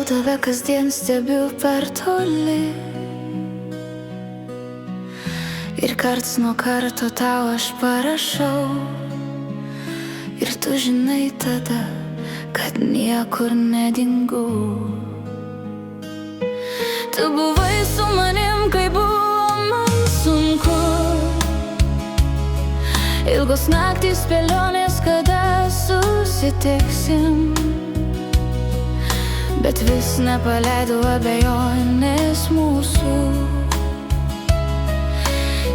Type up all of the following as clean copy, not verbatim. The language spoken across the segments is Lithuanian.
tave kasdien stebiu per toli, ir karts nuo karto tau aš parašau, ir tu žinai tada, kad niekur nedingau. Tu buvai su manim, kai buvo man sunku, ilgos naktys spėlionės, kada susitiksim, bet vis nepaleidau abejonės mūsų.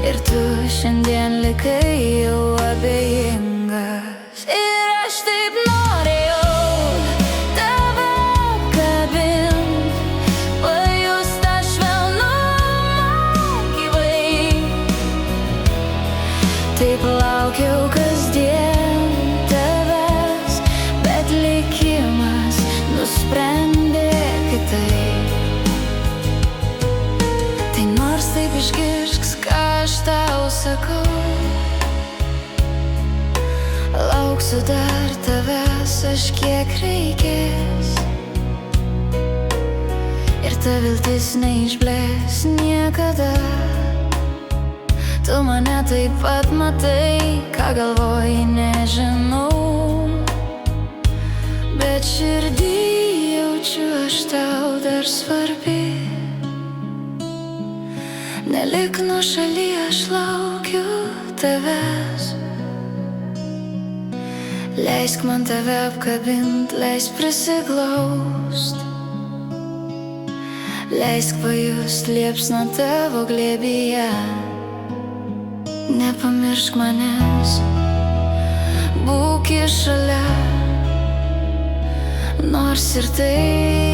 Ir tu šiandien likai jau abejingas, ir aš taip norėjau tave apkabint, pajust tą švelnumą gyvai. Taip laukiau kasdien tavęs, bet likimas nusprendė kitaip. Tai nors taip išgirsk, ką aš tau sakau, lauksiu dar tavęs aš kiek reikės, ir ta viltis neišblės niekada. Tu mane taip pat matai, ką galvoji nežinau, bet širdį jaučiu aš tau dar svarbi. Nelik nuošaly, aš laukiu tavęs. Leisk man tave apkabint, leisk prisiglaust, leisk pajust liepsną tavo glėbyje. Nepamiršk manęs, būk šalia, nors ir tai